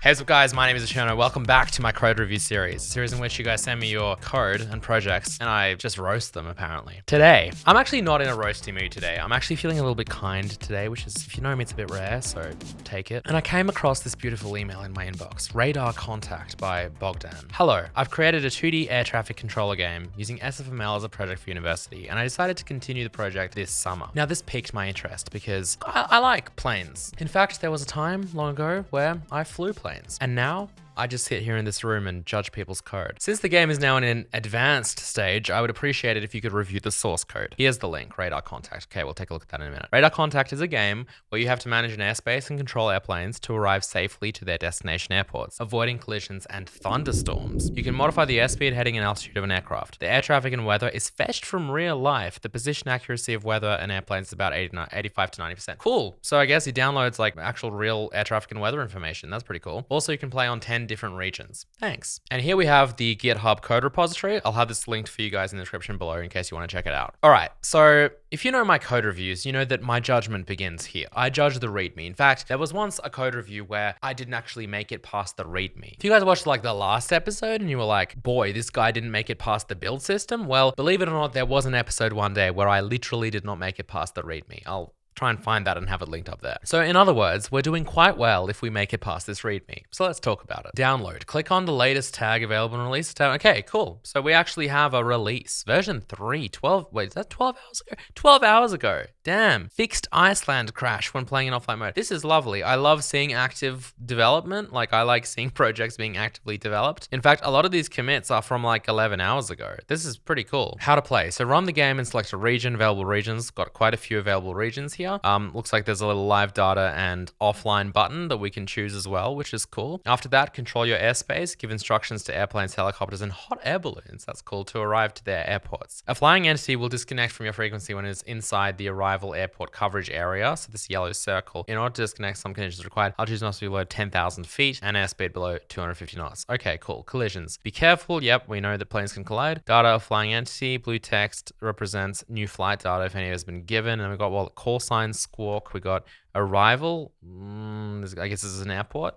Hey, what's up guys, my name is Cherno. Welcome back to my code review series, a series in which you guys send me your code and projects and I just roast them apparently. Today, I'm actually not in a roasty mood today. I'm actually feeling a little bit kind today, which is, if you know me, it's a bit rare, so take it. And I came across this beautiful email in my inbox, Radar Contact by Bogdan. Hello, I've created a 2D air traffic controller game using SFML as a project for university, and I decided to continue the project this summer. Now this piqued my interest because I like planes. In fact, there was a time long ago where I flew planes. And now I just sit here in this room and judge people's code. Since the game is now in an advanced stage, I would appreciate it if you could review the source code. Here's the link, Radar Contact. Okay, we'll take a look at that in a minute. Radar Contact is a game where you have to manage an airspace and control airplanes to arrive safely to their destination airports, avoiding collisions and thunderstorms. You can modify the airspeed, heading, and altitude of an aircraft. The air traffic and weather is fetched from real life. The position accuracy of weather and airplanes is about 85 to 90%. Cool. So I guess he downloads like actual real air traffic and weather information. That's pretty cool. Also, you can play on 10 different regions. Thanks. And here we have the GitHub code repository. I'll have this linked for you guys in the description below in case you want to check it out. All right, so if you know my code reviews, you know that my judgment begins here. I judge the README. In fact, there was once a code review where I didn't actually make it past the README. If you guys watched like the last episode and you were like, boy, this guy didn't make it past the build system. Well, believe it or not, there was an episode one day where I literally did not make it past the README. I'll try and find that and have it linked up there. So in other words, we're doing quite well if we make it past this README. So let's talk about it. Download. Click on the latest tag available and release tab. Okay, cool. So we actually have a release. Version 3, 12, wait, is that 12 hours ago? 12 hours ago. Damn. Fixed Iceland crash when playing in offline mode. This is lovely. I love seeing active development. Like I like seeing projects being actively developed. In fact, a lot of these commits are from like 11 hours ago. This is pretty cool. How to play. So run the game and select a region, available regions. Got quite a few available regions here. Looks like there's a little live data and offline button that we can choose as well, which is cool. After that, control your airspace, give instructions to airplanes, helicopters, and hot air balloons. That's cool, to arrive to their airports. A flying entity will disconnect from your frequency when it's inside the arrival airport coverage area. So this yellow circle. In order to disconnect, some conditions required. Altitude must be below 10,000 feet and airspeed below 250 knots. Okay, cool. Collisions. Be careful. Yep, we know that planes can collide. Data of flying entity. Blue text represents new flight data if any has been given. And we've got call signs, squawk. We got arrival. I guess this is an airport.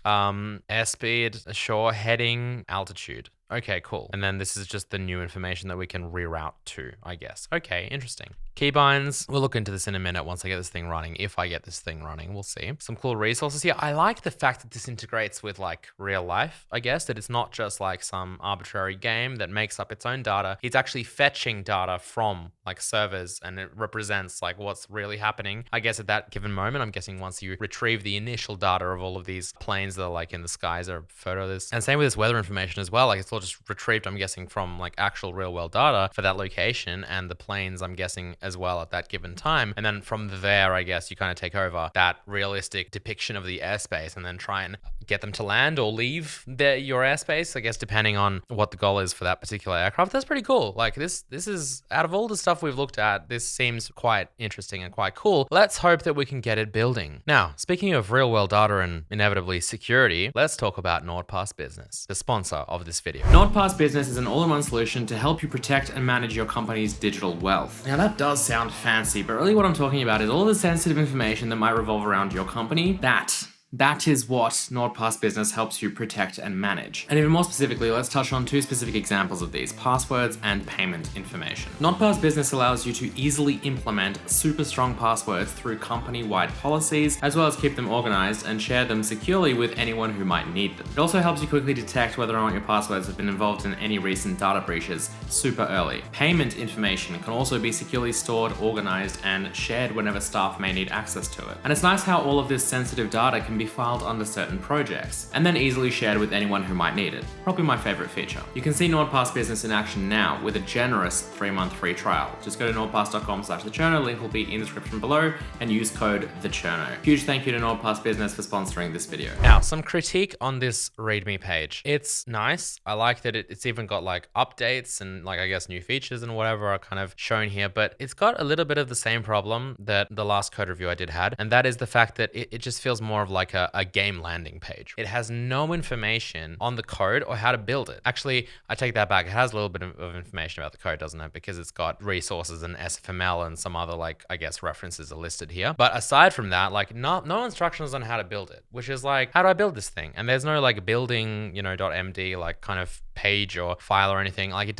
Airspeed, shore, heading, altitude. Okay, cool. And then this is just the new information that we can reroute to, I guess. Okay, interesting. Keybinds, we'll look into this in a minute once I get this thing running. If I get this thing running, we'll see. Some cool resources here. I like the fact that this integrates with like real life, I guess, that it's not just like some arbitrary game that makes up its own data. It's actually fetching data from like servers and it represents like what's really happening. I guess at that given moment, I'm guessing once you retrieve the initial data of all of these planes that are like in the skies or a photo of this. And same with this weather information as well. Like it's all just retrieved, I'm guessing, from like actual real world data for that location and the planes, I'm guessing, as well at that given time. And then from there, I guess you kind of take over that realistic depiction of the airspace and then try and get them to land or leave your airspace, I guess, depending on what the goal is for that particular aircraft. That's pretty cool. Like this is, out of all the stuff we've looked at, this seems quite interesting and quite cool. Let's hope that we can get it building. Now, speaking of real world data and inevitably security, let's talk about NordPass Business, the sponsor of this video. NordPass Business is an all-in-one solution to help you protect and manage your company's digital wealth. Now that does sound fancy, but really what I'm talking about is all the sensitive information that might revolve around your company. That is what NordPass Business helps you protect and manage. And even more specifically, let's touch on two specific examples of these: passwords and payment information. NordPass Business allows you to easily implement super strong passwords through company-wide policies, as well as keep them organized and share them securely with anyone who might need them. It also helps you quickly detect whether or not your passwords have been involved in any recent data breaches super early. Payment information can also be securely stored, organized, and shared whenever staff may need access to it. And it's nice how all of this sensitive data can be filed under certain projects, and then easily shared with anyone who might need it. Probably my favorite feature. You can see NordPass Business in action now with a generous 3-month free trial. Just go to nordpass.com/thecherno, link will be in the description below, and use code TheCherno. Huge thank you to NordPass Business for sponsoring this video. Now, some critique on this README page. It's nice. I like that it's even got like updates and like, I guess, new features and whatever are kind of shown here, but it's got a little bit of the same problem that the last code review I did had, and that is the fact that it just feels more of like like a game landing page. It has no information on the code or how to build it. Actually, I take that back. It has a little bit of information about the code, doesn't it? Because it's got resources and SFML and some other, like, I guess references are listed here. But aside from that, like no instructions on how to build it, which is like, how do I build this thing? And there's no like building, .md like kind of page or file or anything. Like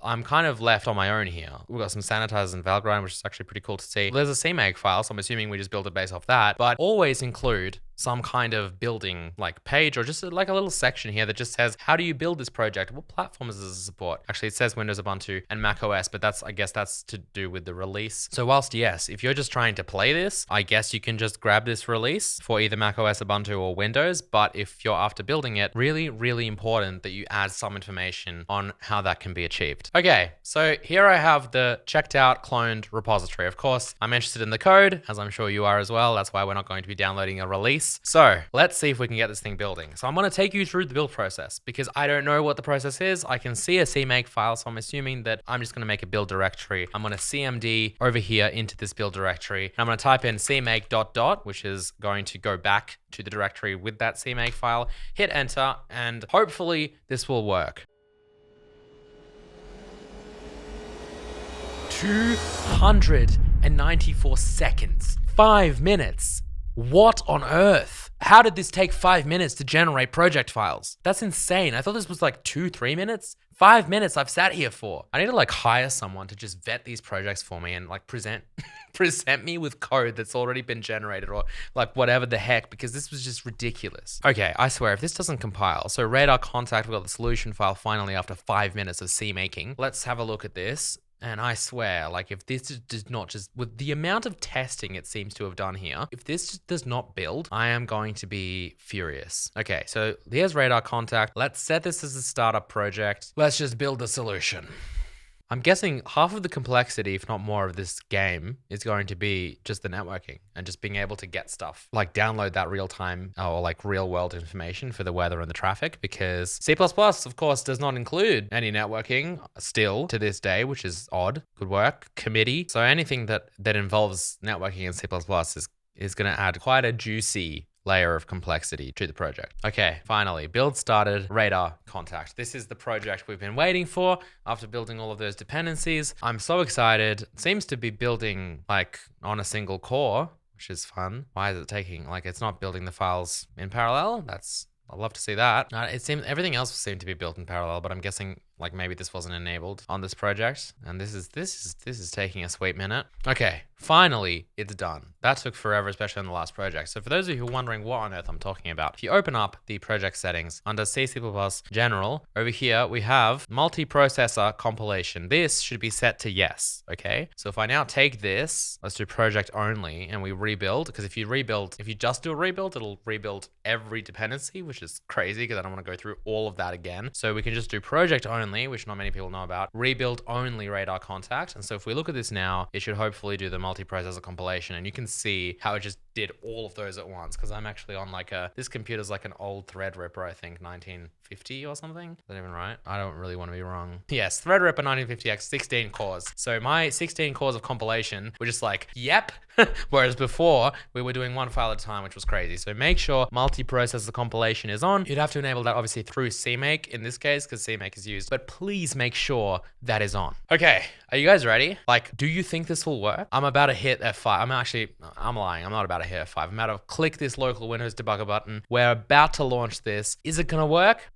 I'm kind of left on my own here. We've got some sanitizers and Valgrind, which is actually pretty cool to see. There's a CMake file, so I'm assuming we just build it based off that, but always include some kind of building like page or just like a little section here that just says, how do you build this project? What platforms does it support? Actually, it says Windows, Ubuntu, and Mac OS, but I guess that's to do with the release. So whilst yes, if you're just trying to play this, I guess you can just grab this release for either Mac OS, Ubuntu, or Windows. But if you're after building it, really, really important that you add some information on how that can be achieved. Okay, so here I have the checked out cloned repository. Of course, I'm interested in the code, as I'm sure you are as well. That's why we're not going to be downloading a release. So let's see if we can get this thing building. So I'm going to take you through the build process because I don't know what the process is. I can see a CMake file, so I'm assuming that I'm just going to make a build directory. I'm going to CMD over here into this build directory. And I'm going to type in cmake ... which is going to go back to the directory with that CMake file, hit enter, and hopefully this will work. 294 seconds, 5 minutes. What on earth? How did this take 5 minutes to generate project files? That's insane. I thought this was like 2-3 minutes. 5 minutes I've sat here for. I need to like hire someone to just vet these projects for me and like present me with code that's already been generated or like whatever the heck, because this was just ridiculous. Okay, I swear if this doesn't compile, so radar contact, we got the solution file finally after 5 minutes of C making. Let's have a look at this. And I swear, like if this does not just, with the amount of testing it seems to have done here, if this just does not build, I am going to be furious. Okay, so here's radar contact. Let's set this as a startup project. Let's just build the solution. I'm guessing half of the complexity, if not more, of this game is going to be just the networking and just being able to get stuff, like download that real time or like real world information for the weather and the traffic, because C++, of course, does not include any networking still to this day, which is odd. Good work, committee. So anything that involves networking in C++ is going to add quite a juicy layer of complexity to the project. Okay, finally, build started, radar contact. This is the project we've been waiting for after building all of those dependencies. I'm so excited. It seems to be building like on a single core, which is fun. Why is it taking, like it's not building the files in parallel? I'd love to see that. It seemed everything else seemed to be built in parallel, but I'm guessing like maybe this wasn't enabled on this project. And this is taking a sweet minute. Okay, finally it's done. That took forever, especially on the last project. So for those of you who are wondering what on earth I'm talking about, if you open up the project settings under C++ general, over here we have multiprocessor compilation. This should be set to yes, okay? So if I now take this, let's do project only and we rebuild, because if you just do a rebuild, it'll rebuild every dependency, which is crazy because I don't want to go through all of that again. So we can just do project only, which not many people know about, rebuild only radar contact. And so if we look at this now, it should hopefully do the multiprocessor compilation, and you can see how it just did all of those at once, because I'm actually on like this computer's like an old Threadripper, I think 1950 or something. Is that even right? I don't really want to be wrong. Yes, Threadripper 1950X, 16 cores. So my 16 cores of compilation were just like, yep. Whereas before we were doing one file at a time, which was crazy. So make sure multiprocessor compilation is on. You'd have to enable that obviously through CMake in this case, because CMake is used, but please make sure that is on. Okay, are you guys ready? Like, do you think this will work? I'm about to hit F5. I'm lying. I'm not about to hit F5. I'm about to click this local Windows debugger button. We're about to launch this. Is it gonna work?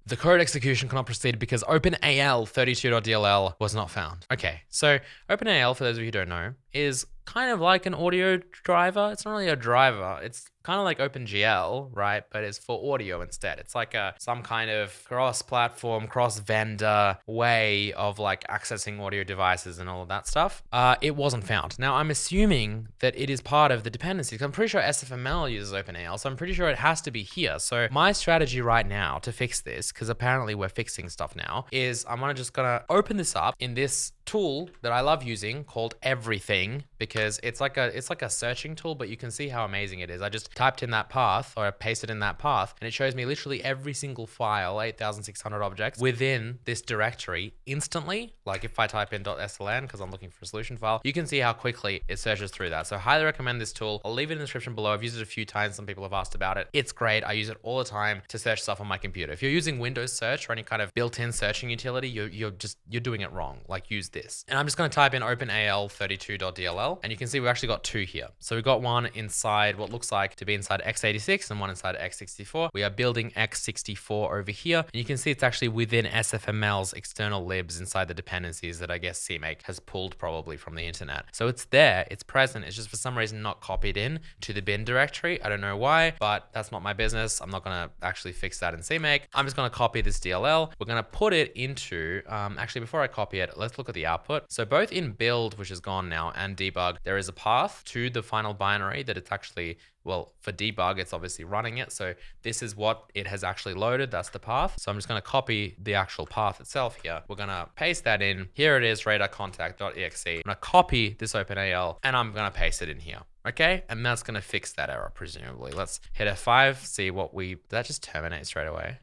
The code execution cannot proceed because OpenAL32.dll was not found. Okay, so OpenAL, for those of you who don't know, is kind of like an audio driver. It's not really a driver. It's kind of like OpenGL, right? But it's for audio instead. It's like some kind of cross-platform, cross-vendor way of like accessing audio devices and all of that stuff. It wasn't found. Now, I'm assuming that it is part of the dependencies. I'm pretty sure SFML uses OpenAL, so I'm pretty sure it has to be here. So my strategy right now to fix this, because apparently we're fixing stuff now, is I'm just gonna open this up in this tool that I love using called Everything, because it's like a searching tool, but you can see how amazing it is. I just typed in that path, or I pasted in that path, and it shows me literally every single file, 8,600 objects within this directory instantly. Like if I type in .sln because I'm looking for a solution file, you can see how quickly it searches through that. So highly recommend this tool. I'll leave it in the description below. I've used it a few times. Some people have asked about it. It's great. I use it all the time to search stuff on my computer. If you're using Windows search or any kind of built-in searching utility, you're doing it wrong. Like use this. And I'm just going to type in openal32.dll, and you can see we've actually got two here. So we've got one inside what looks like to be inside x86 and one inside x64. We are building x64 over here, and you can see it's actually within SFML's external libs inside the dependencies that I guess CMake has pulled probably from the internet. So it's there, it's present, it's just for some reason not copied in to the bin directory. I don't know why, but that's not my business. I'm not gonna actually fix that in CMake. I'm just gonna copy this DLL. We're gonna put it into, actually before I copy it, let's look at the output. So both in build, which is gone now, and debug, there is a path to the final binary that it's actually, well, for debug, it's obviously running it. So this is what it has actually loaded. That's the path. So I'm just going to copy the actual path itself here. We're going to paste that in. Here it is, radarcontact.exe. I'm going to copy this OpenAL and I'm going to paste it in here. Okay. And that's going to fix that error, presumably. Let's hit F5, see what did that just terminate straight away?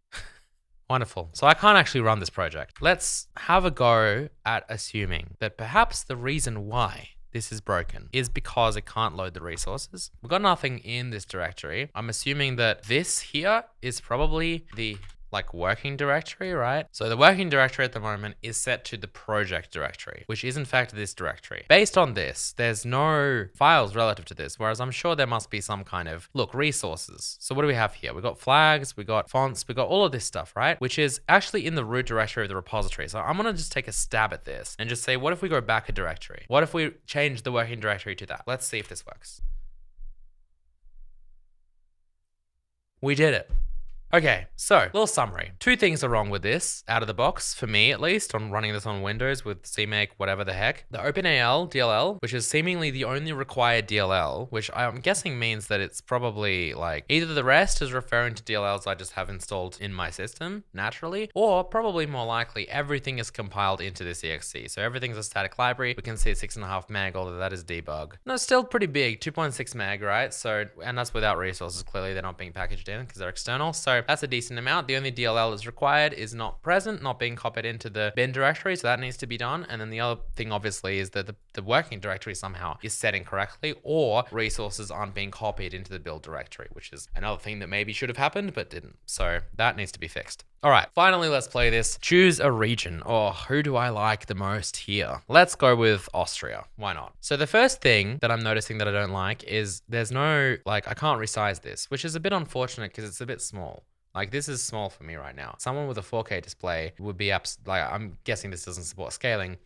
Wonderful. So I can't actually run this project. Let's have a go at assuming that perhaps the reason why this is broken is because it can't load the resources. We've got nothing in this directory. I'm assuming that this here is probably the working directory, right? So the working directory at the moment is set to the project directory, which is in fact this directory. Based on this, there's no files relative to this, whereas I'm sure there must be some kind of, resources. So what do we have here? We've got flags, we got fonts, we got all of this stuff, right? Which is actually in the root directory of the repository. So I'm gonna just take a stab at this and just say, what if we go back a directory? What if we change the working directory to that? Let's see if this works. We did it. Okay, so little summary. Two things are wrong with this out of the box, for me at least, on running this on Windows with CMake, whatever the heck. The OpenAL DLL, which is seemingly the only required DLL, which I'm guessing means that it's probably either the rest is referring to DLLs I just have installed in my system naturally, or probably more likely everything is compiled into this exe. So everything's a static library. We can see 6.5 meg, although that is debug. No, it's still pretty big, 2.6 meg, right? So, and that's without resources. Clearly they're not being packaged in because they're external. So that's a decent amount. The only DLL is required is not present, not being copied into the bin directory. So that needs to be done. And then the other thing obviously is that the working directory somehow is set incorrectly, or resources aren't being copied into the build directory, which is another thing that maybe should have happened, but didn't. So that needs to be fixed. All right, finally, let's play this. Choose a region. Oh, who do I like the most here? Let's go with Austria. Why not? So the first thing that I'm noticing that I don't like is there's no, I can't resize this, which is a bit unfortunate because it's a bit small. This is small for me right now. Someone with a 4K display would be I'm guessing this doesn't support scaling.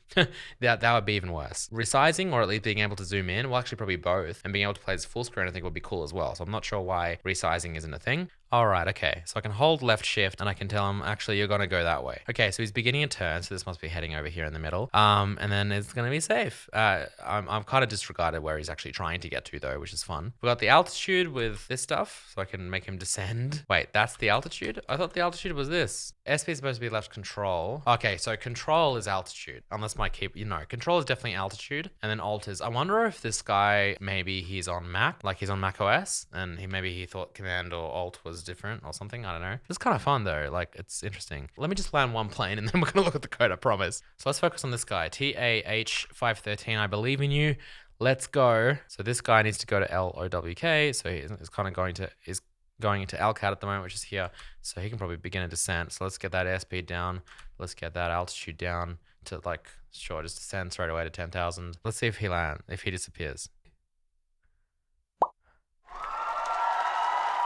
that would be even worse. Resizing, or at least being able to zoom in, well, actually probably both, and being able to play this full screen I think would be cool as well. So I'm not sure why resizing isn't a thing. All right, okay. So I can hold left shift and I can tell him, actually, you're gonna go that way. Okay, so he's beginning a turn, so this must be heading over here in the middle. And then it's gonna be safe. I'm kind of disregarded where he's actually trying to get to though, which is fun. We got the altitude with this stuff, so I can make him descend. Wait, that's the altitude? I thought the altitude was this. SP is supposed to be left control. Okay, so control is altitude, unless my control is definitely altitude, and then alt is, I wonder if this guy, maybe he's on Mac, he's on Mac OS, and maybe he thought command or alt was different or something. I don't know. It's kind of fun though. It's interesting. Let me just land one plane and then we're gonna look at the code, I promise. So let's focus on this guy, TAH513. I believe in you. Let's go. So this guy needs to go to LOWK. So he's kind of going into LCAT at the moment, which is here. So he can probably begin a descent. So let's get that airspeed down. Let's get that altitude down to sure, just descend straight away to 10,000. Let's see if he disappears.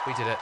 We did it.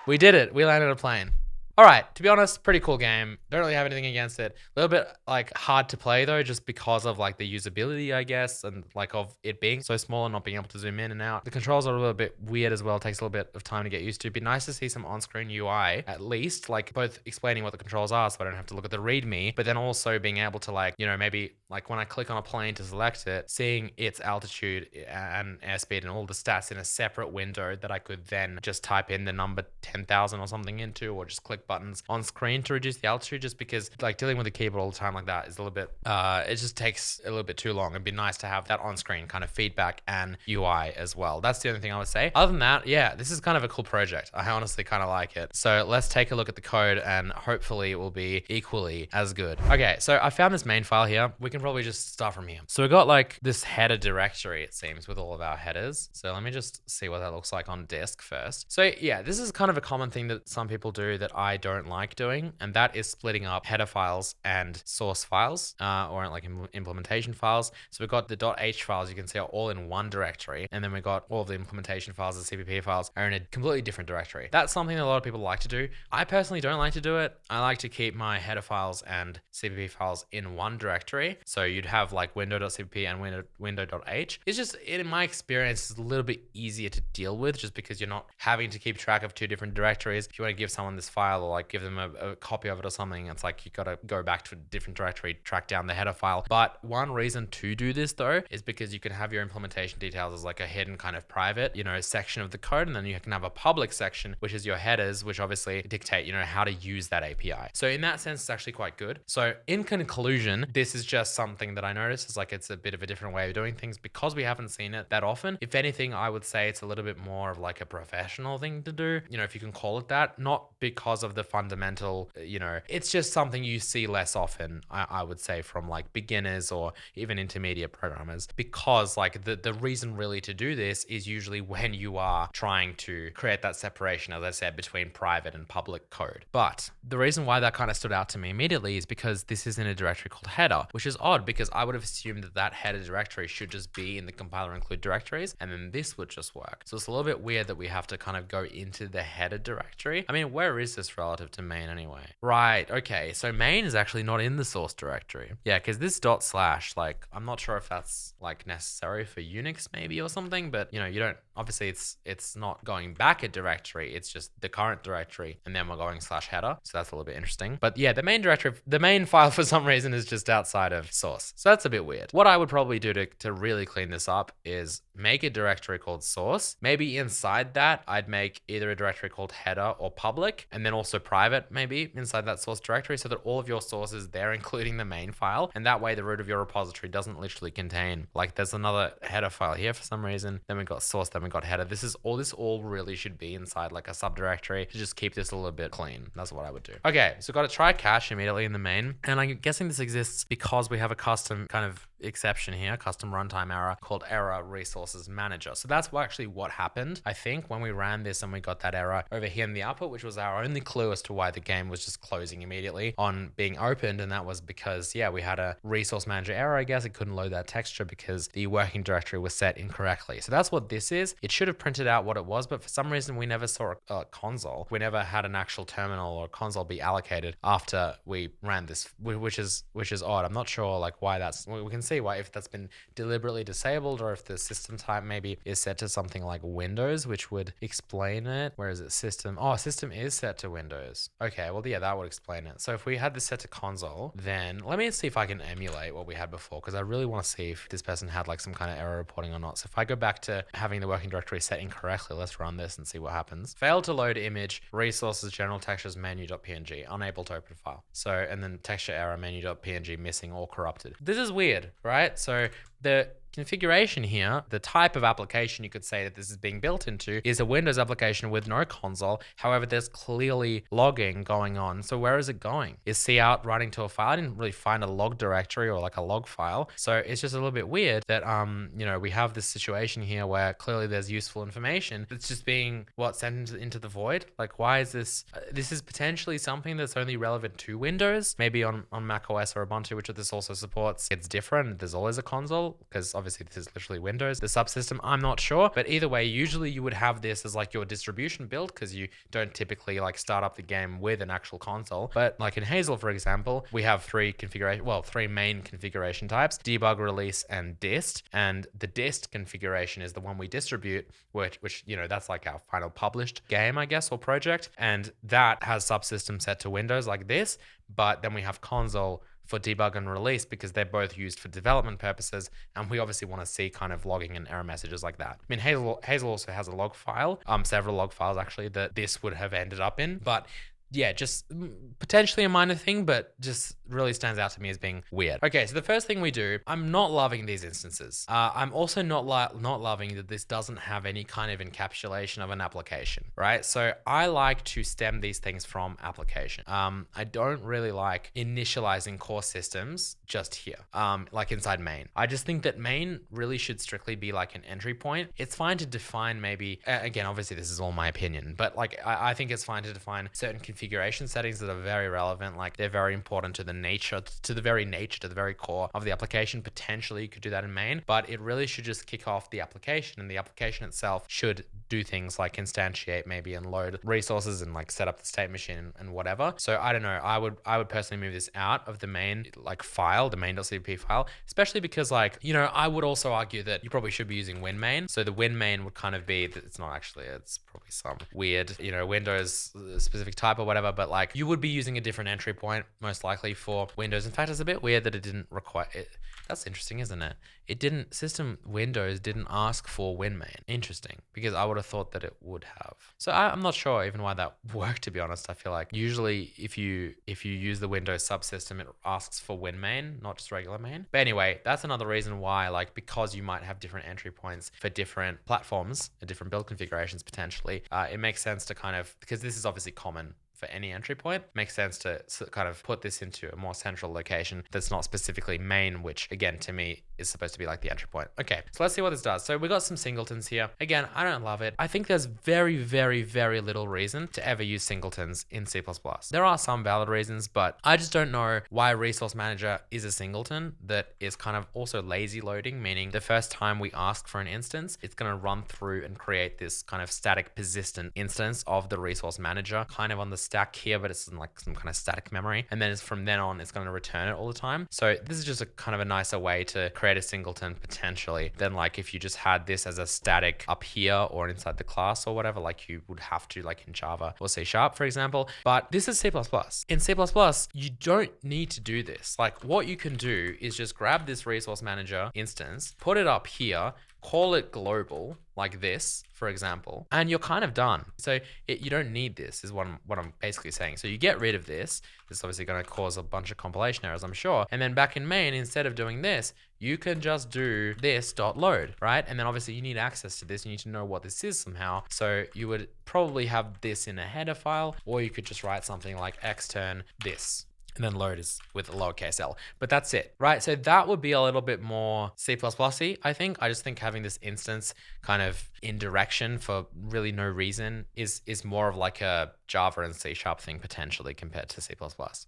We did it. We landed a plane. All right, to be honest, pretty cool game. Don't really have anything against it. A little bit hard to play though, just because of the usability, I guess, and of it being so small and not being able to zoom in and out. The controls are a little bit weird as well. It takes a little bit of time to get used to. It'd be nice to see some on-screen UI, at least, both explaining what the controls are so I don't have to look at the README, but then also being able to maybe Like when I click on a plane to select it, seeing its altitude and airspeed and all the stats in a separate window that I could then just type in the number 10,000 or something into, or just click buttons on screen to reduce the altitude, just because like dealing with the keyboard all the time like that is a little bit, it just takes a little bit too long. It'd be nice to have that on screen kind of feedback and UI as well. That's the only thing I would say. Other than that, yeah, this is kind of a cool project. I honestly kind of like it. So let's take a look at the code and hopefully it will be equally as good. Okay, so I found this main file here. We can probably just start from here. So we got like this header directory, it seems, with all of our headers. So let me just see what that looks like on disk first. So yeah, this is kind of a common thing that some people do that I don't like doing, and that is splitting up header files and source files, or like implementation files. So we've got the .h files, you can see, are all in one directory, and then we got all of the implementation files, the CPP files, are in a completely different directory. That's something that a lot of people like to do. I personally don't like to do it. I like to keep my header files and CPP files in one directory. So you'd have like window.cpp and window.h. It's just, in my experience, it's a little bit easier to deal with, just because you're not having to keep track of two different directories. If you want to give someone this file or like give them a copy of it or something, it's like you got to go back to a different directory, track down the header file. But one reason to do this though is because you can have your implementation details as like a hidden kind of private, section of the code, and then you can have a public section, which is your headers, which obviously dictate, how to use that API. So in that sense, it's actually quite good. So in conclusion, this is just something that I noticed is like it's a bit of a different way of doing things because we haven't seen it that often. If anything, I would say it's a little bit more of like a professional thing to do, if you can call it that, not because of the fundamental, it's just something you see less often, I would say, from like beginners or even intermediate programmers, because like the reason really to do this is usually when you are trying to create that separation, as I said, between private and public code. But the reason why that kind of stood out to me immediately is because this is in a directory called header, which is odd because I would have assumed that that header directory should just be in the compiler include directories, and then this would just work. So it's a little bit weird that we have to kind of go into the header directory. I mean, where is this relative to main anyway? Right, okay, so main is actually not in the source directory. Yeah, because this // like, I'm not sure if that's like necessary for Unix maybe or something, but you don't, obviously it's not going back a directory, it's just the current directory, and then we're going /header. So that's a little bit interesting. But yeah, the main directory, the main file for some reason is just outside of source. So that's a bit weird. What I would probably do to really clean this up is make a directory called source. Maybe inside that, I'd make either a directory called header or public, and then also private maybe inside that source directory, so that all of your sources there, including the main file, and that way the root of your repository doesn't literally contain, like there's another header file here for some reason, then we got source, then we got header. This all really should be inside like a subdirectory to just keep this a little bit clean. That's what I would do. Okay, so got to try cache immediately in the main, and I'm guessing this exists because we have a custom kind of exception here, custom runtime error called error resources manager. So that's actually what happened, I think, when we ran this and we got that error over here in the output, which was our only clue as to why the game was just closing immediately on being opened. And that was because, yeah, we had a resource manager error, I guess. It couldn't load that texture because the working directory was set incorrectly. So that's what this is. It should have printed out what it was, but for some reason we never saw a console. We never had an actual terminal or console be allocated after we ran this, which is odd. I'm not sure like why that's, we can see why, if that's been deliberately disabled, or if the system type maybe is set to something like Windows, which would explain it. Where is it? System. Oh, system is set to Windows. Okay, well, yeah, that would explain it. So if we had this set to console, then let me see if I can emulate what we had before, because I really want to see if this person had like some kind of error reporting or not. So if I go back to having the working directory set incorrectly, let's run this and see what happens. Failed to load image, resources, general textures, menu.png, unable to open file. So, and then texture error, menu.png, missing or corrupted. This is weird, right? So the configuration here, the type of application you could say that this is being built into, is a Windows application with no console. However, there's clearly logging going on. So where is it going? Is cout writing to a file? I didn't really find a log directory or like a log file. So it's just a little bit weird that, we have this situation here where clearly there's useful information that's just being sent into the void. Like, why is this? This is potentially something that's only relevant to Windows. Maybe on Mac OS or Ubuntu, which this also supports, it's different. There's always a console, because obviously this is literally Windows, the subsystem, I'm not sure. But either way, usually you would have this as like your distribution build, because you don't typically like start up the game with an actual console. But like in Hazel, for example, we have three main configuration types: debug, release, and dist. And the dist configuration is the one we distribute, which that's like our final published game, I guess, or project. And that has subsystem set to Windows like this. But then we have console for debug and release because they're both used for development purposes. And we obviously want to see kind of logging and error messages like that. I mean, Hazel also has a log file, several log files actually that this would have ended up in, but yeah, just potentially a minor thing, but just really stands out to me as being weird. Okay, so the first thing we do, I'm not loving these instances. I'm also not loving that this doesn't have any kind of encapsulation of an application, right? So I like to stem these things from application. I don't really like initializing core systems just here, like inside main. I just think that main really should strictly be like an entry point. It's fine to define maybe, again, obviously this is all my opinion, but like I think it's fine to define certain configuration settings that are very relevant. Like they're very important to the very core of the application. Potentially you could do that in main, but it really should just kick off the application, and the application itself should do things like instantiate maybe and load resources and like set up the state machine and whatever. So I don't know, I would personally move this out of the main like file, the main.cpp file, especially because like, you know, I would also argue that you probably should be using winmain. So the winmain would kind of be, it's not actually, it's probably some weird, you know, Windows specific type or whatever, but like you would be using a different entry point most likely for Windows. In fact, it's a bit weird that it didn't require it. That's interesting, isn't it? Windows didn't ask for winmain. Interesting, because I would have thought that it would have. So I'm not sure even why that worked, to be honest. I feel like usually if you use the Windows subsystem, it asks for winmain, not just regular main. But anyway, that's another reason why, like, because you might have different entry points for different platforms and different build configurations potentially, it makes sense to kind of, because this is obviously common for any entry point, makes sense to kind of put this into a more central location that's not specifically main, which again, to me, is supposed to be like the entry point. Okay, so let's see what this does. So we got some singletons here. Again, I don't love it. I think there's very, very, very little reason to ever use singletons in C++. There are some valid reasons, but I just don't know why resource manager is a singleton that is kind of also lazy loading, meaning the first time we ask for an instance, it's going to run through and create this kind of static persistent instance of the resource manager kind of on the stack here, but it's in like some kind of static memory. And then from then on, it's going to return it all the time. So this is just a kind of a nicer way to create a singleton potentially than like if you just had this as a static up here or inside the class or whatever, like you would have to like in Java or C#, for example. But this is C++. In C++, you don't need to do this. Like what you can do is just grab this resource manager instance, put it up here, call it global like this, for example, and you're kind of done. So you don't need this is what I'm basically saying. So you get rid of this. This is obviously going to cause a bunch of compilation errors, I'm sure. And then back in main, instead of doing this, you can just do this .load, right? And then obviously you need access to this. You need to know what this is somehow. So you would probably have this in a header file, or you could just write something like extern this. And then load is with a lowercase l, but that's it, right? So that would be a little bit more C++-y, I think. I just think having this instance kind of in direction for really no reason is more of like a Java and C# thing potentially compared to C++.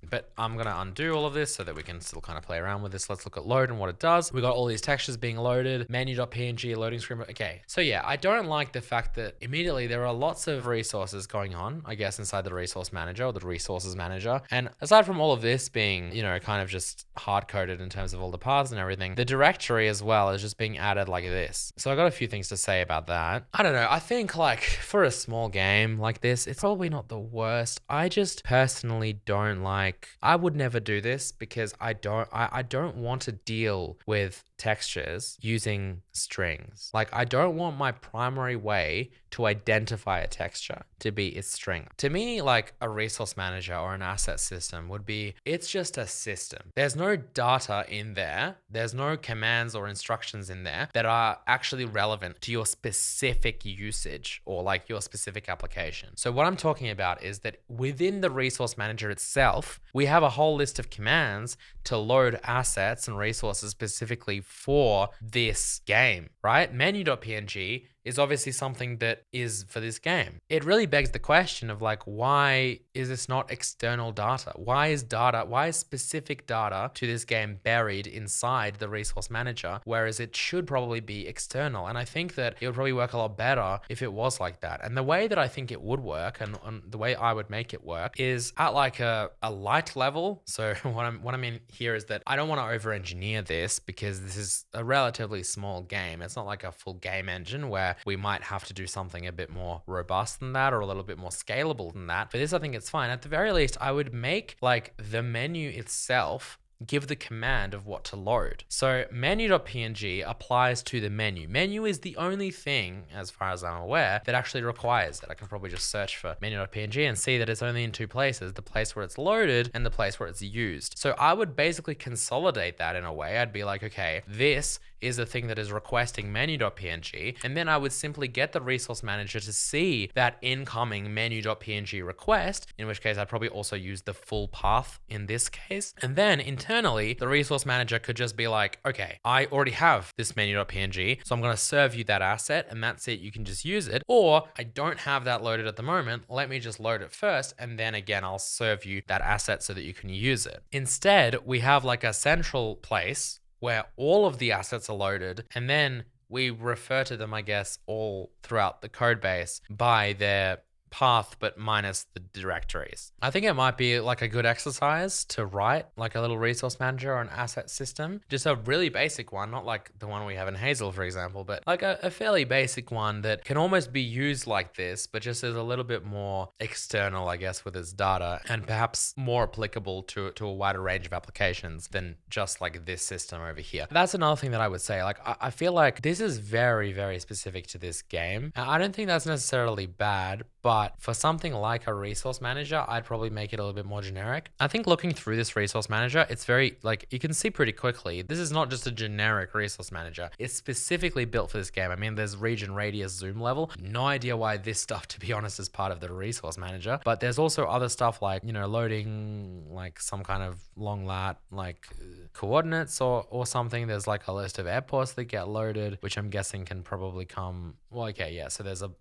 But I'm gonna undo all of this so that we can still kind of play around with this. Let's look at load and what it does. We got all these textures being loaded, menu.png, loading screen. Okay, so yeah, I don't like the fact that immediately there are lots of resources going on, I guess, inside the resource manager or the resources manager. And aside from all of this being, you know, kind of just hard-coded in terms of all the paths and everything, the directory as well is just being added like this. So I got a few things to say about that. I don't know. I think like for a small game like this, it's probably not the worst. I just personally don't like, I would never do this because I don't want to deal with textures using strings. Like I don't want my primary way to identify a texture to be its string. To me, like a resource manager or an asset system would be, it's just a system. There's no data in there. There's no commands or instructions in there that are actually relevant to your specific usage or like your specific application. So what I'm talking about is that within the resource manager itself, we have a whole list of commands to load assets and resources specifically for this game, right? Menu.png is obviously something that is for this game. It really begs the question of like, why is this not external data? Why is specific data to this game buried inside the resource manager, whereas it should probably be external? And I think that it would probably work a lot better if it was like that. And the way that I think it would work and the way I would make it work is at like a light level. So what I mean here is that I don't want to over engineer this because this is a relatively small game. It's not like a full game engine where we might have to do something a bit more robust than that or a little bit more scalable than that. For this, I think it's fine. At the very least, I would make like the menu itself give the command of what to load. So menu.png applies to the menu. Menu is the only thing, as far as I'm aware, that actually requires it. I can probably just search for menu.png and see that it's only in two places, the place where it's loaded and the place where it's used. So I would basically consolidate that in a way. I'd be like, okay, this is the thing that is requesting menu.png, and then I would simply get the resource manager to see that incoming menu.png request, in which case I'd probably also use the full path in this case. And then internally, the resource manager could just be like, okay, I already have this menu.png, so I'm going to serve you that asset and that's it. You can just use it. Or I don't have that loaded at the moment. Let me just load it first. And then again, I'll serve you that asset so that you can use it. Instead, we have like a central place where all of the assets are loaded, and then we refer to them, I guess, all throughout the code base by their path, but minus the directories. I think it might be like a good exercise to write like a little resource manager or an asset system, just a really basic one, not like the one we have in Hazel, for example, but like a fairly basic one that can almost be used like this, but just is a little bit more external, I guess, with its data, and perhaps more applicable to a wider range of applications than just like this system over here. That's another thing that I would say. Like, I feel like this is very, very specific to this game. I don't think that's necessarily bad, but for something like a resource manager, I'd probably make it a little bit more generic. I think looking through this resource manager, it's very, like, you can see pretty quickly, this is not just a generic resource manager. It's specifically built for this game. I mean, there's region, radius, zoom level. No idea why this stuff, to be honest, is part of the resource manager. But there's also other stuff like, you know, loading like some kind of long lat, like coordinates or something. There's like a list of airports that get loaded, which I'm guessing can probably come, well, okay, yeah. So there's a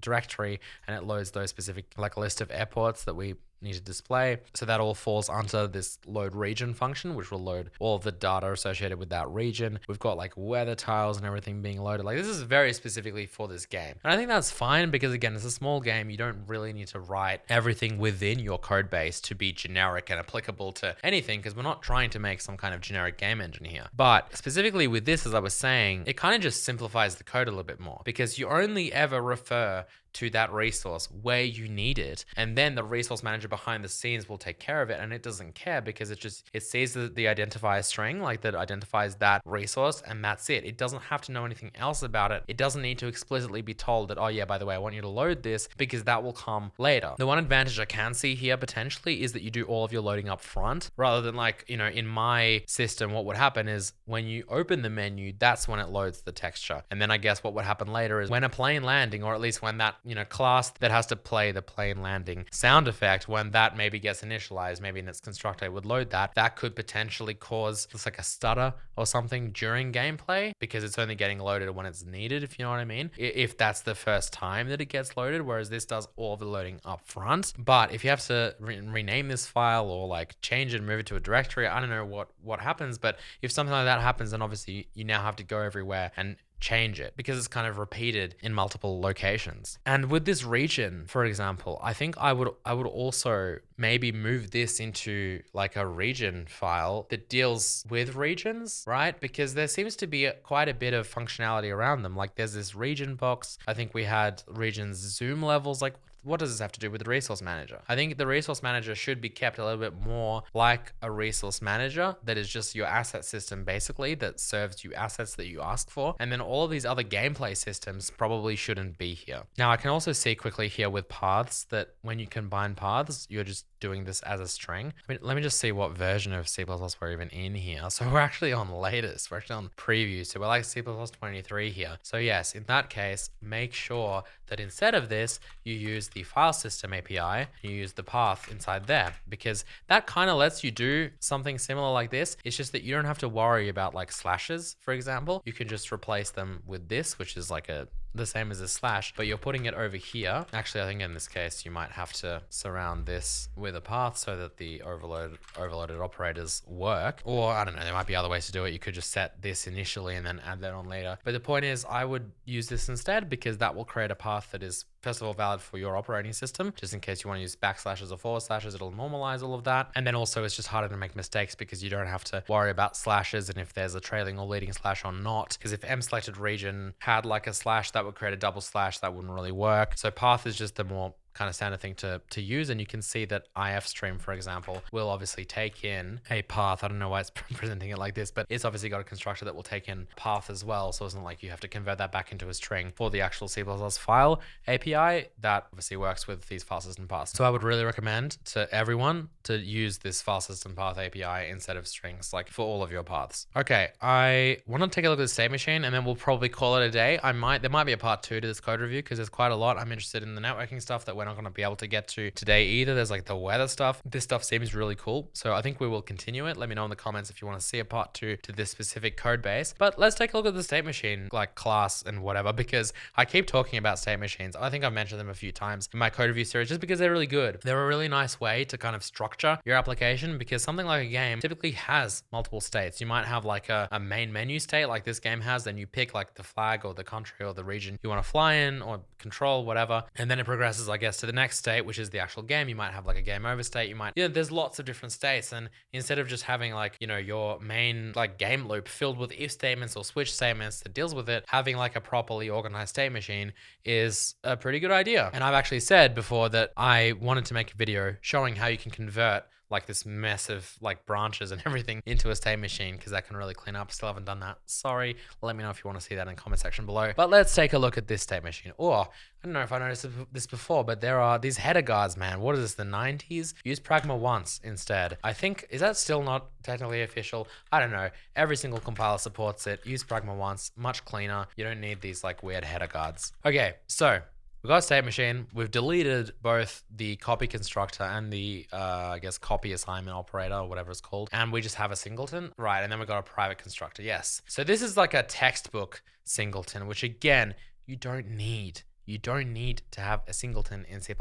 directory and it loads those specific, like a list of airports that we need to display. So that all falls under this load region function, which will load all of the data associated with that region. We've got like weather tiles and everything being loaded. Like, this is very specifically for this game. And I think that's fine because, again, it's a small game. You don't really need to write everything within your code base to be generic and applicable to anything, because we're not trying to make some kind of generic game engine here. But specifically with this, as I was saying, it kind of just simplifies the code a little bit more, because you only ever refer to that resource where you need it, and then the resource manager behind the scenes will take care of it, and it doesn't care because it sees the identifier string like that identifies that resource, and that's it. It doesn't have to know anything else about it. It doesn't need to explicitly be told that, oh yeah, by the way, I want you to load this, because that will come later. The one advantage I can see here potentially is that you do all of your loading up front, rather than, like, you know, in my system, what would happen is when you open the menu, that's when it loads the texture. And then I guess what would happen later is when a plane landing, or at least when that, you know, class that has to play the plane landing sound effect, when that maybe gets initialized, maybe in its constructor would load that, that could potentially cause just like a stutter or something during gameplay, because it's only getting loaded when it's needed, if you know what I mean, if that's the first time that it gets loaded, whereas this does all the loading up front. But if you have to rename this file or like change it and move it to a directory, I don't know what happens, but if something like that happens, then obviously you now have to go everywhere and change it, because it's kind of repeated in multiple locations. And with this region, for example, I think I would also maybe move this into like a region file that deals with regions, right? Because there seems to be quite a bit of functionality around them. Like, there's this region box. I think we had regions zoom levels. Like, what does this have to do with the resource manager? I think the resource manager should be kept a little bit more like a resource manager that is just your asset system, basically, that serves you assets that you ask for. And then all of these other gameplay systems probably shouldn't be here. Now, I can also see quickly here with paths that when you combine paths, you're just doing this as a string. I mean, let me just see what version of C++ we're even in here. So we're actually on latest, we're actually on preview. So we're like C++ 23 here. So yes, in that case, make sure that instead of this, you use the file system API, you use the path inside there, because that kind of lets you do something similar like this. It's just that you don't have to worry about like slashes, for example. You can just replace them with this, which is like the same as a slash, but you're putting it over here. Actually, I think in this case, you might have to surround this with a path so that the overloaded operators work. Or I don't know, there might be other ways to do it. You could just set this initially and then add that on later. But the point is, I would use this instead, because that will create a path that is, first of all, valid for your operating system, just in case you want to use backslashes or forward slashes, it'll normalize all of that. And then also it's just harder to make mistakes because you don't have to worry about slashes and if there's a trailing or leading slash or not. Because if mSelected region had like a slash, that would create a double slash, that wouldn't really work. So path is just the more kind of standard thing to use. And you can see that ifstream, for example, will obviously take in a path. I don't know why it's presenting it like this, but it's obviously got a constructor that will take in path as well. So it's not like you have to convert that back into a string for the actual C++ file API. That obviously works with these file system paths. So I would really recommend to everyone to use this file system path API instead of strings, like for all of your paths. Okay, I want to take a look at the state machine and then we'll probably call it a day. There might be a part 2 to this code review because there's quite a lot. I'm interested in the networking stuff that we're not going to be able to get to today either. There's like the weather stuff. This stuff seems really cool. So I think we will continue it. Let me know in the comments if you want to see a part 2 to this specific code base. But let's take a look at the state machine, like class and whatever, because I keep talking about state machines. I think I've mentioned them a few times in my code review series just because they're really good. They're a really nice way to kind of structure your application because something like a game typically has multiple states. You might have like a main menu state like this game has, then you pick like the flag or the country or the region you want to fly in or control, whatever. And then it progresses, I guess, to the next state, which is the actual game. You might have like a game over state. There's lots of different states. And instead of just having like, your main like game loop filled with if statements or switch statements that deals with it, having like a properly organized state machine is a pretty good idea. And I've actually said before that I wanted to make a video showing how you can convert like this mess of like branches and everything into a state machine because that can really clean up. Still haven't done that. Sorry. Let me know if you want to see that in the comment section below. But let's take a look at this state machine. Or I don't know if I noticed this before, but there are these header guards, man. What is this, the 90s? Use pragma once instead. I think, is that still not technically official? I don't know. Every single compiler supports it. Use pragma once, much cleaner. You don't need these like weird header guards. Okay, so we've got a state machine. We've deleted both the copy constructor and the, I guess, copy assignment operator or whatever it's called. And we just have a singleton. Right, and then we've got a private constructor. Yes. So this is like a textbook singleton, which again, you don't need. You don't need to have a singleton in C++.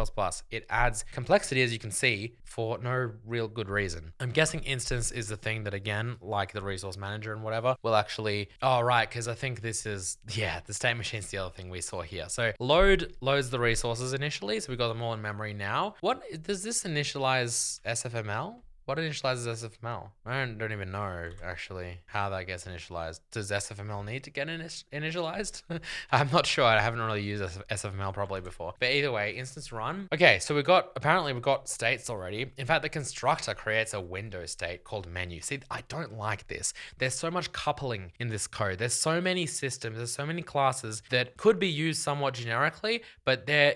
It adds complexity, as you can see, for no real good reason. I'm guessing instance is the thing that, again, like the resource manager and whatever, will actually, oh, right, because I think this is, yeah, the state machine's the other thing we saw here. So loads the resources initially, so we got them all in memory now. What, does this initialize SFML? What initializes SFML? I don't even know, actually, how that gets initialized. Does SFML need to get initialized? I'm not sure. I haven't really used SFML probably before. But either way, instance run. Okay, so apparently we've got states already. In fact, the constructor creates a window state called menu. See, I don't like this. There's so much coupling in this code. There's so many systems, there's so many classes that could be used somewhat generically, but they're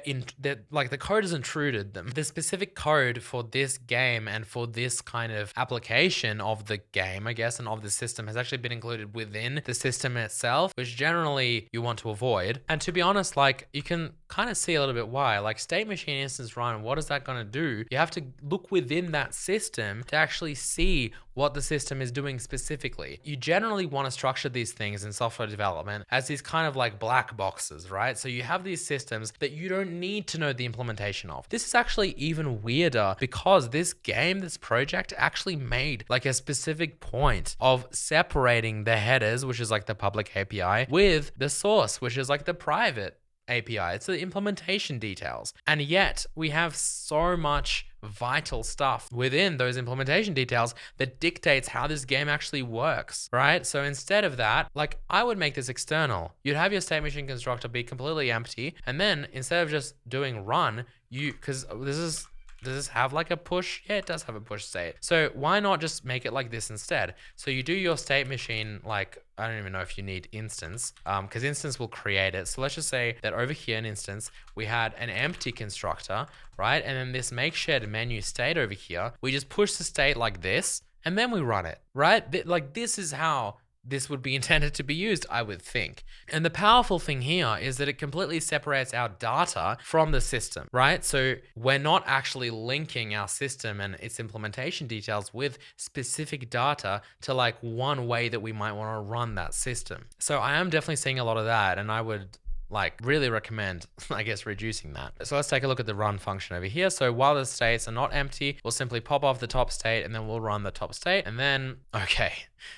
like the code has intruded them. The specific code for this game and for this kind of application of the game, I guess, and of the system has actually been included within the system itself, which generally you want to avoid. And to be honest, like you can kind of see a little bit why. Like state machine instance run, what is that going to do? You have to look within that system to actually see what the system is doing specifically. You generally want to structure these things in software development as these kind of like black boxes, right? So you have these systems that you don't need to know the implementation of. This is actually even weirder because this game, this project actually made like a specific point of separating the headers, which is like the public API, with the source, which is like the private API. It's the implementation details. And yet we have so much vital stuff within those implementation details that dictates how this game actually works, right? So instead of that, like I would make this external. You'd have your state machine constructor be completely empty. And then instead of just doing run, because does this have like a push? Yeah, it does have a push state. So why not just make it like this instead? So you do your state machine, like, I don't even know if you need instance, because instance will create it. So let's just say that over here in instance, we had an empty constructor, right? And then this make shared menu state over here, we just push the state like this, and then we run it, right? Like this is how this would be intended to be used, I would think. And the powerful thing here is that it completely separates our data from the system, right? So we're not actually linking our system and its implementation details with specific data to like one way that we might want to run that system. So I am definitely seeing a lot of that, and I would like really recommend, I guess, reducing that. So let's take a look at the run function over here. So while the states are not empty, we'll simply pop off the top state and then we'll run the top state. And then, okay,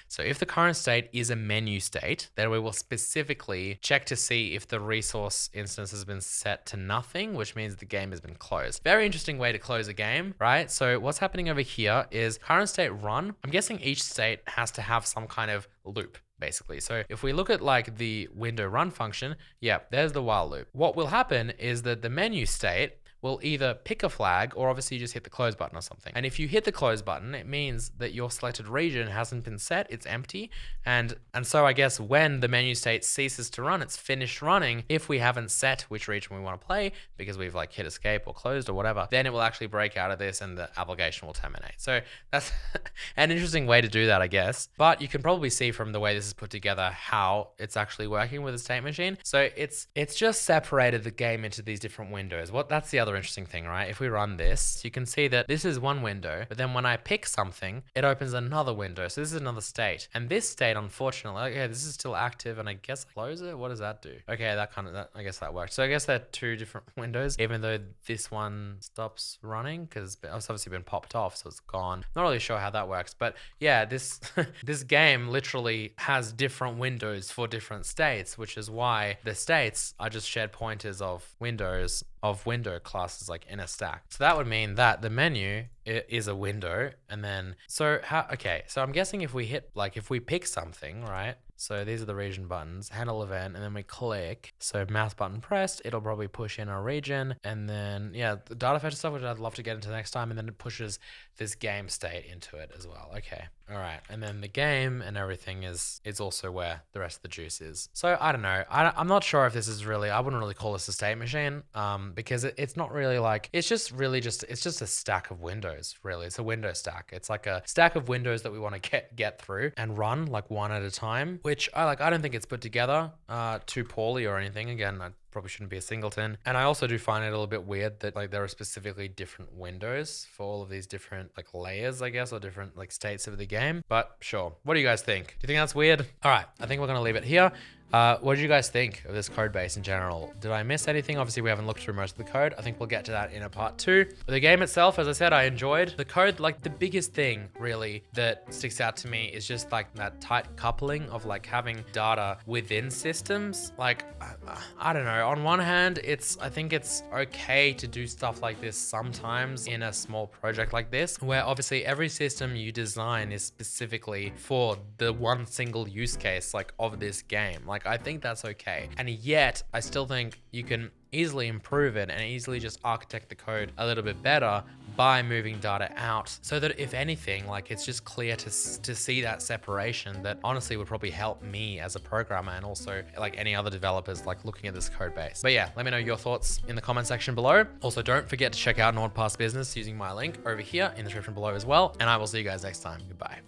so if the current state is a menu state, then we will specifically check to see if the resource instance has been set to nothing, which means the game has been closed. Very interesting way to close a game, right? So what's happening over here is current state run. I'm guessing each state has to have some kind of loop, basically. So if we look at like the window run function, yeah, there's the while loop. What will happen is that the menu state will either pick a flag or obviously you just hit the close button or something. And if you hit the close button, it means that your selected region hasn't been set, it's empty. And so I guess when the menu state ceases to run, it's finished running. If we haven't set which region we want to play because we've like hit escape or closed or whatever, then it will actually break out of this and the application will terminate. So that's an interesting way to do that, I guess. But you can probably see from the way this is put together how it's actually working with a state machine. So it's just separated the game into these different windows. That's the other interesting thing, right? If we run this, you can see that this is one window, but then when I pick something, it opens another window. So this is another state. And this state, unfortunately, okay, this is still active and I guess I close it. What does that do? Okay, I guess that works. So I guess they're two different windows, even though this one stops running because it's obviously been popped off, so it's gone. Not really sure how that works, but yeah, this this game literally has different windows for different states, which is why the states are just shared pointers of windows of window classes like in a stack. So that would mean that the menu is a window, and then so I'm guessing if we pick something, right? So these are the region buttons, handle event, and then we click. So mouse button pressed, it'll probably push in a region, and then yeah, the data fetch stuff, which I'd love to get into next time, and then it pushes this game state into it as well. Okay, all right, and then the game and everything is also where the rest of the juice is. So I don't know, I'm not sure if this is really, I wouldn't really call this a state machine, because it's not really like, it's just a stack of windows, really. It's a window stack. It's like a stack of windows that we want to get through and run like one at a time, which I don't think it's put together too poorly or anything. Again, I probably shouldn't be a singleton. And I also do find it a little bit weird that like there are specifically different windows for all of these different like layers, I guess, or different like states of the game. But sure. What do you guys think? Do you think that's weird? All right, I think we're going to leave it here. What did you guys think of this code base in general? Did I miss anything? Obviously, we haven't looked through most of the code. I think we'll get to that in a part 2. The game itself, as I said, I enjoyed. The code, like the biggest thing really that sticks out to me is just like that tight coupling of like having data within systems. Like, I don't know. On one hand, I think it's okay to do stuff like this sometimes in a small project like this, where obviously every system you design is specifically for the one single use case like of this game. Like, I think that's okay. And yet, I still think you can easily improve it and easily just architect the code a little bit better by moving data out, so that if anything, like it's just clear to see that separation that honestly would probably help me as a programmer and also like any other developers like looking at this code base. But yeah, let me know your thoughts in the comment section below. Also, don't forget to check out NordPass Business using my link over here in the description below as well. And I will see you guys next time. Goodbye.